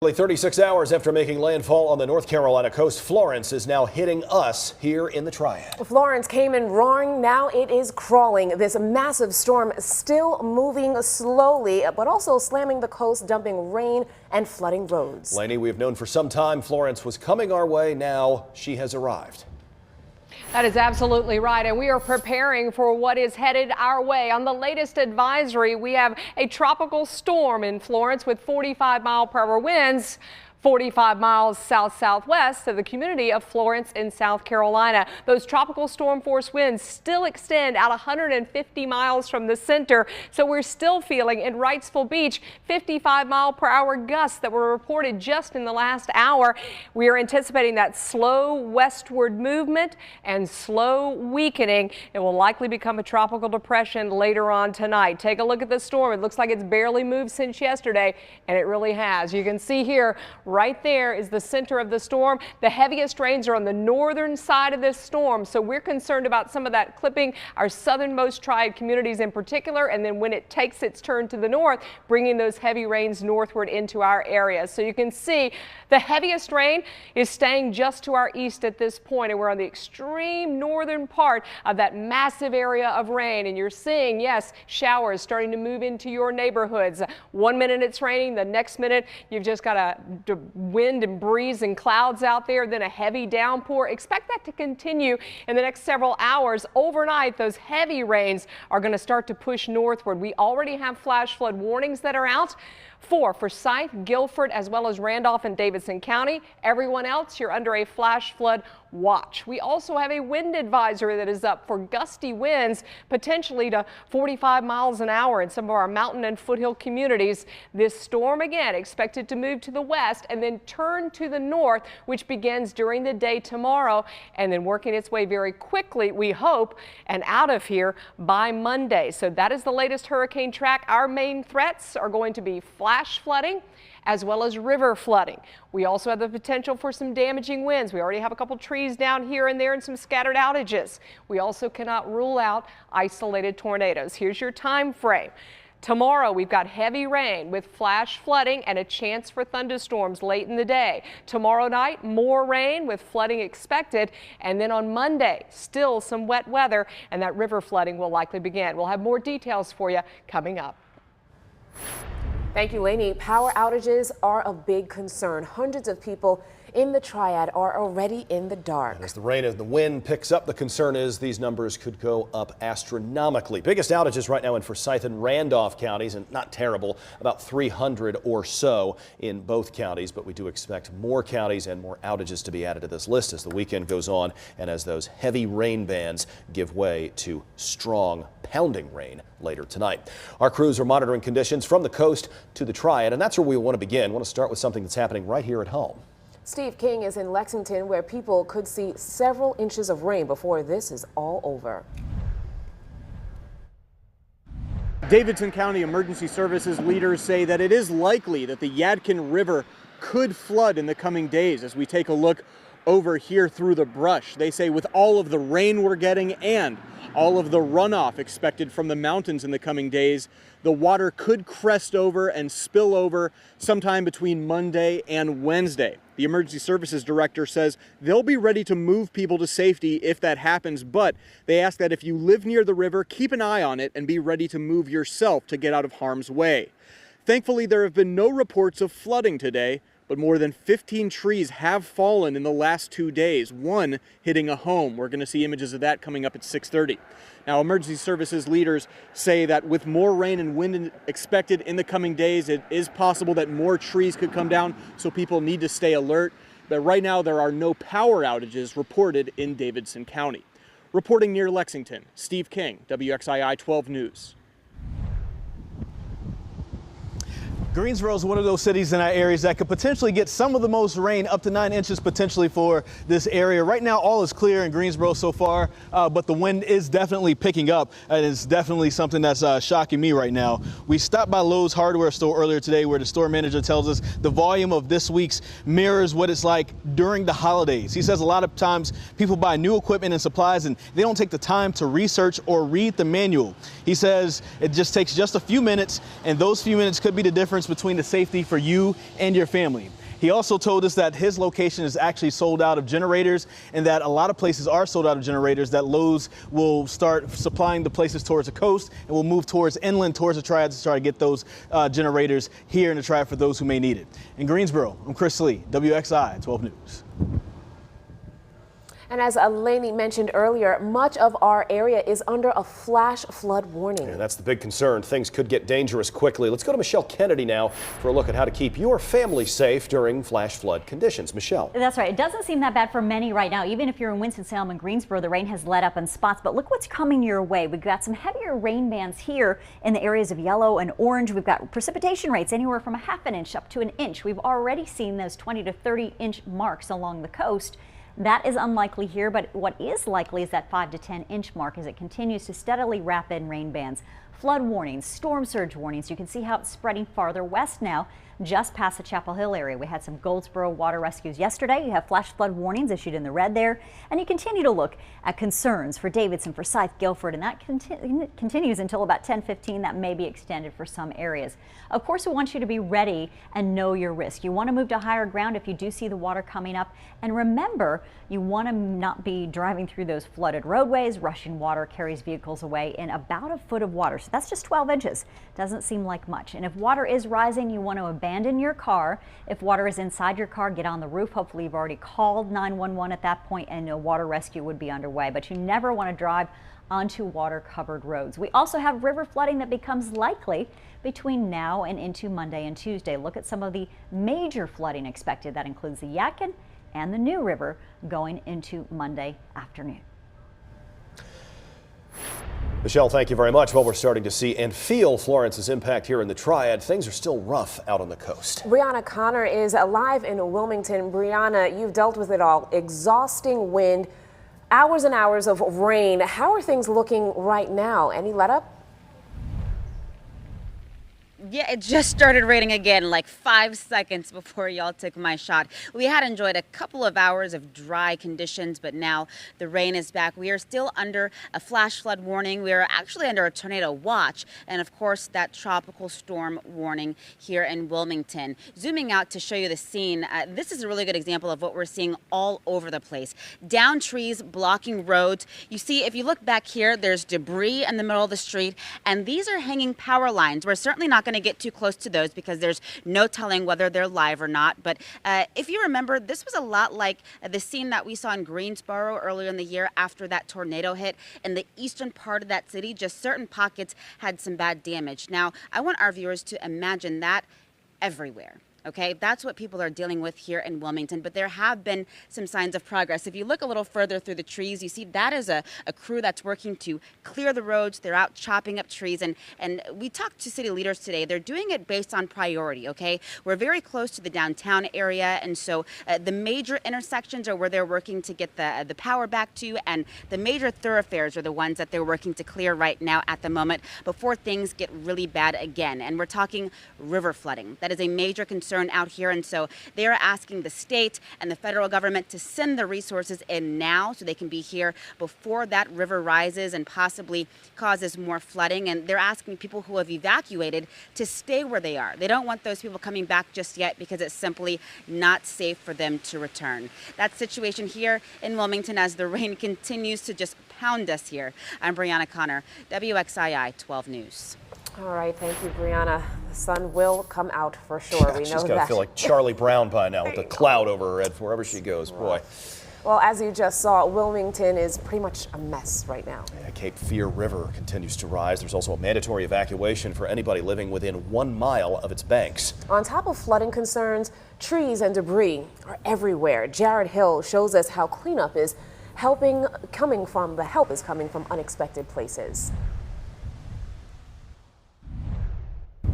Only 36 hours after making landfall on the North Carolina coast, Florence is now hitting us here in the Triad. Florence came in roaring. Now it is crawling. This massive storm still moving slowly, but also slamming the coast, dumping rain and flooding roads. Lainey, we have known for some time Florence was coming our way. Now she has arrived. That is absolutely right, and we are preparing for what is headed our way. On the latest advisory, we have a tropical storm in Florence with 45-mile-per-hour winds. 45 miles south-southwest of the community of Florence in South Carolina. Those tropical storm force winds still extend out 150 miles from the center, so we're still feeling in Wrightsville Beach 55-mile-per-hour gusts that were reported just in the last hour. We are anticipating that slow westward movement and slow weakening. It will likely become a tropical depression later on tonight. Take a look at the storm. It looks like it's barely moved since yesterday, and it really has. You can see here right there is the center of the storm. The heaviest rains are on the northern side of this storm, so we're concerned about some of that clipping our southernmost Triad communities in particular, and then when it takes its turn to the north, bringing those heavy rains northward into our area. So you can see the heaviest rain is staying just to our east at this point, and we're on the extreme northern part of that massive area of rain, and you're seeing, yes, showers starting to move into your neighborhoods. 1 minute it's raining, the next minute you've just got a wind and breeze and clouds out there, then a heavy downpour. Expect that to continue in the next several hours. Overnight, those heavy rains are going to start to push northward. We already have flash flood warnings that are out. 4 for Forsyth, Guilford, as well as Randolph and Davidson County. Everyone else, you're under a flash flood watch. We also have a wind advisory that is up for gusty winds, potentially to 45 miles an hour in some of our mountain and foothill communities. This storm, again, expected to move to the west and then turn to the north, which begins during the day tomorrow, and then working its way very quickly, we hope, and out of here by Monday. So that is the latest hurricane track. Our main threats are going to be flash flooding as well as river flooding. We also have the potential for some damaging winds. We already have a couple trees down here and there and some scattered outages. We also cannot rule out isolated tornadoes. Here's your time frame. Tomorrow, we've got heavy rain with flash flooding and a chance for thunderstorms late in the day. Tomorrow night, more rain with flooding expected. And then on Monday, still some wet weather, and that river flooding will likely begin. We'll have more details for you coming up. Thank you, Lainey. Power outages are a big concern. Hundreds of people in the Triad are already in the dark. And as the rain and the wind picks up, the concern is these numbers could go up astronomically. Biggest outages right now in Forsyth and Randolph counties, and not terrible, about 300 or so in both counties. But we do expect more counties and more outages to be added to this list as the weekend goes on and as those heavy rain bands give way to strong pounding rain later tonight. Our crews are monitoring conditions from the coast to the Triad, and that's where we want to begin. I want to start with something that's happening right here at home. Steve King is in Lexington, where people could see several inches of rain before this is all over. Davidson County Emergency Services leaders say that it is likely that the Yadkin River could flood in the coming days. As we take a look over here through the brush, they say with all of the rain we're getting and all of the runoff expected from the mountains in the coming days, the water could crest over and spill over sometime between Monday and Wednesday. The Emergency Services Director says they'll be ready to move people to safety if that happens, but they ask that if you live near the river, keep an eye on it and be ready to move yourself to get out of harm's way. Thankfully, there have been no reports of flooding today, but more than 15 trees have fallen in the last 2 days, one hitting a home. We're going to see images of that coming up at 6:30. Now, emergency services leaders say that with more rain and wind expected in the coming days, it is possible that more trees could come down, so people need to stay alert. But right now, there are no power outages reported in Davidson County. Reporting near Lexington, Steve King, WXII 12 News. Greensboro is one of those cities in our areas that could potentially get some of the most rain, up to 9 inches potentially for this area. Right now, all is clear in Greensboro so far, but the wind is definitely picking up, and it's definitely something that's shocking me right now. We stopped by Lowe's hardware store earlier today, where the store manager tells us the volume of this week's mirrors what it's like during the holidays. He says a lot of times people buy new equipment and supplies, and they don't take the time to research or read the manual. He says it just takes just a few minutes, and those few minutes could be the difference difference between the safety for you and your family. He also told us that his location is actually sold out of generators and that a lot of places are sold out of generators, that Lowe's will start supplying the places towards the coast and will move towards inland, towards the Triad to try to get those generators here in the Triad for those who may need it. In Greensboro, I'm Chris Lee, WXI 12 News. And as Lainey mentioned earlier, much of our area is under a flash flood warning. Yeah, that's the big concern. Things could get dangerous quickly. Let's go to Michelle Kennedy now for a look at how to keep your family safe during flash flood conditions. Michelle. That's right. It doesn't seem that bad for many right now. Even if you're in Winston-Salem and Greensboro, the rain has let up in spots. But look what's coming your way. We've got some heavier rain bands here in the areas of yellow and orange. We've got precipitation rates anywhere from 1/2 inch up to 1 inch. We've already seen those 20 to 30 inch marks along the coast. That is unlikely here, but what is likely is that 5 to 10 inch mark as it continues to steadily wrap in rain bands. Flood warnings, storm surge warnings. You can see how it's spreading farther west now, just past the Chapel Hill area. We had some Goldsboro water rescues yesterday. You have flash flood warnings issued in the red there, and you continue to look at concerns for Davidson, Forsyth, Guilford, and that continues until about 10:15. That may be extended for some areas. Of course, we want you to be ready and know your risk. You want to move to higher ground if you do see the water coming up, and remember, you want to not be driving through those flooded roadways. Rushing water carries vehicles away in about 1 foot of water, so that's just 12 inches. Doesn't seem like much. And if water is rising, you want to abandon your car. If water is inside your car, get on the roof. Hopefully you've already called 911 at that point and a water rescue would be underway. But you never want to drive onto water-covered roads. We also have river flooding that becomes likely between now and into Monday and Tuesday. Look at some of the major flooding expected. That includes the Yadkin and the New River going into Monday afternoon. Michelle, thank you very much. Well, we're starting to see and feel Florence's impact here in the Triad. Things are still rough out on the coast. Brianna Connor is live in Wilmington. Brianna, you've dealt with it all. Exhausting wind, hours and hours of rain. How are things looking right now? Any let up? Yeah, it just started raining again like 5 seconds before y'all took my shot. We had enjoyed a couple of hours of dry conditions, but now the rain is back. We are still under a flash flood warning. We are actually under a tornado watch, and of course that tropical storm warning here in Wilmington. Zooming out to show you the scene, this is a really good example of what we're seeing all over the place. Down trees blocking roads. You see, if you look back here, there's debris in the middle of the street, and these are hanging power lines. We're certainly not going to get too close to those because there's no telling whether they're live or not. But if you remember, this was a lot like the scene that we saw in Greensboro earlier in the year after that tornado hit in the eastern part of that city. Just certain pockets had some bad damage. Now, I want our viewers to imagine that everywhere. Okay, that's what people are dealing with here in Wilmington, but there have been some signs of progress. If you look a little further through the trees, you see that is a crew that's working to clear the roads. They're out chopping up trees, and we talked to city leaders today. They're doing it based on priority, okay? We're very close to the downtown area, and so the major intersections are where they're working to get the power back to, and the major thoroughfares are the ones that they're working to clear right now at the moment before things get really bad again. And we're talking river flooding. That is a major concern out here, and so they are asking the state and the federal government to send the resources in now so they can be here before that river rises and possibly causes more flooding. And they're asking people who have evacuated to stay where they are. They don't want those people coming back just yet because it's simply not safe for them to return. That situation here in Wilmington as the rain continues to just pound us here. I'm Brianna Connor, WXII 12 News. All right, thank you, Brianna. The sun will come out for sure. We know She's got to feel like Charlie Brown by now with the cloud over her head wherever she goes. Boy. Well, as you just saw, Wilmington is pretty much a mess right now. Yeah, Cape Fear River continues to rise. There's also a mandatory evacuation for anybody living within 1 mile of its banks. On top of flooding concerns, trees and debris are everywhere. Jared Hill shows us how cleanup is help is coming from unexpected places.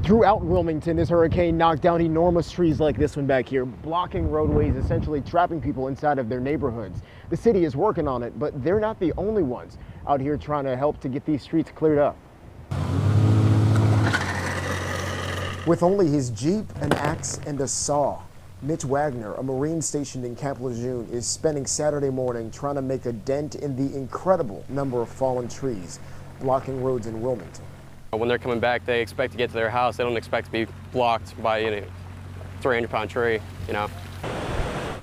Throughout Wilmington, this hurricane knocked down enormous trees like this one back here, blocking roadways, essentially trapping people inside of their neighborhoods. The city is working on it, but they're not the only ones out here trying to help to get these streets cleared up. With only his Jeep, an axe, and a saw, Mitch Wagner, a Marine stationed in Camp Lejeune, is spending Saturday morning trying to make a dent in the incredible number of fallen trees blocking roads in Wilmington. When they're coming back, they expect to get to their house. They don't expect to be blocked by a 300-pound tree,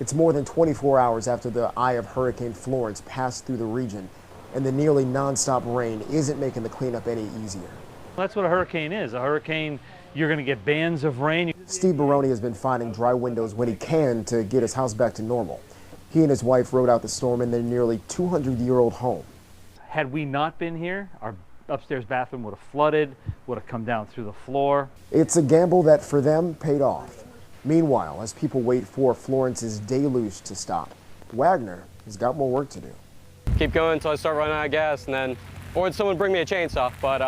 It's more than 24 hours after the eye of Hurricane Florence passed through the region, and the nearly nonstop rain isn't making the cleanup any easier. That's what a hurricane is. A hurricane, you're going to get bands of rain. Steve Baroni has been finding dry windows when he can to get his house back to normal. He and his wife rode out the storm in their nearly 200-year-old home. Had we not been here, our upstairs bathroom would have flooded, would have come down through the floor. It's a gamble that for them paid off. Meanwhile, as people wait for Florence's deluge to stop, Wagner has got more work to do. Keep going until I start running out of gas, and then, or someone bring me a chainsaw, but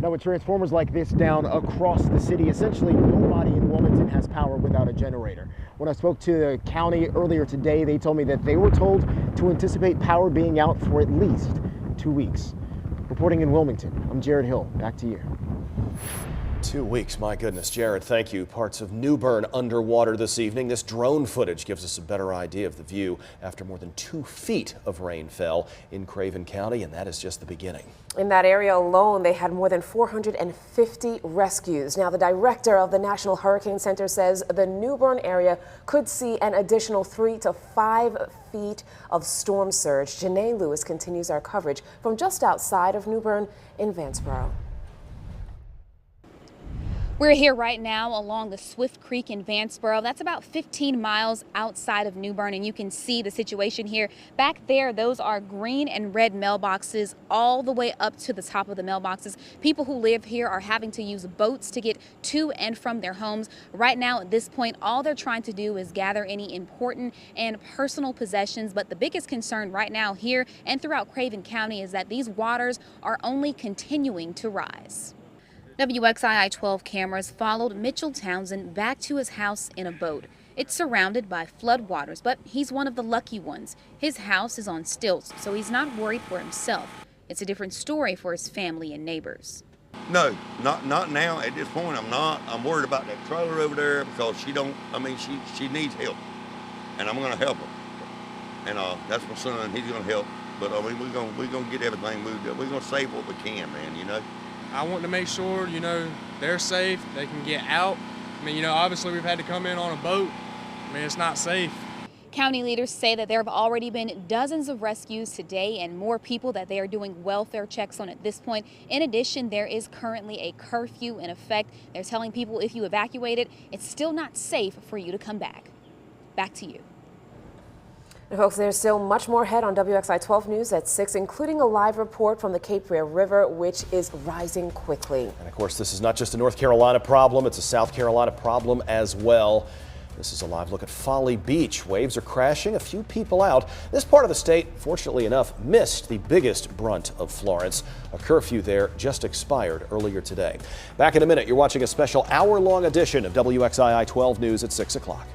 Now with transformers like this down across the city, essentially nobody in Wilmington has power without a generator. When I spoke to the county earlier today, they told me that they were told to anticipate power being out for at least 2 weeks. Reporting in Wilmington, I'm Jared Hill. Back to you. 2 weeks, my goodness. Jared, thank you. Parts of New Bern underwater this evening. This drone footage gives us a better idea of the view after more than 2 feet of rain fell in Craven County, and that is just the beginning. In that area alone, they had more than 450 rescues. Now, the director of the National Hurricane Center says the New Bern area could see an additional 3 to 5 feet of storm surge. Janae Lewis continues our coverage from just outside of New Bern in Vanceboro. We're here right now along the Swift Creek in Vanceboro. That's about 15 miles outside of New Bern, and you can see the situation here. Back there, those are green and red mailboxes all the way up to the top of the mailboxes. People who live here are having to use boats to get to and from their homes. Right now, at this point, all they're trying to do is gather any important and personal possessions. But the biggest concern right now here and throughout Craven County is that these waters are only continuing to rise. WXII 12 cameras followed Mitchell Townsend back to his house in a boat. It's surrounded by floodwaters, but he's one of the lucky ones. His house is on stilts, so he's not worried for himself. It's a different story for his family and neighbors. No, not now. At this point, I'm not. I'm worried about that trailer over there because she needs help, and I'm going to help her. And that's my son. He's going to help. But we're gonna get everything moved up. We're going to save what we can, man. I want to make sure, they're safe, they can get out. Obviously we've had to come in on a boat. It's not safe. County leaders say that there have already been dozens of rescues today and more people that they are doing welfare checks on at this point. In addition, there is currently a curfew in effect. They're telling people if you evacuated, it's still not safe for you to come back. Back to you. And folks, there's still much more ahead on WXII 12 News at 6, including a live report from the Cape Fear River, which is rising quickly. And of course, this is not just a North Carolina problem, it's a South Carolina problem as well. This is a live look at Folly Beach. Waves are crashing, a few people out. This part of the state, fortunately enough, missed the biggest brunt of Florence. A curfew there just expired earlier today. Back in a minute, you're watching a special hour-long edition of WXII 12 News at 6 o'clock.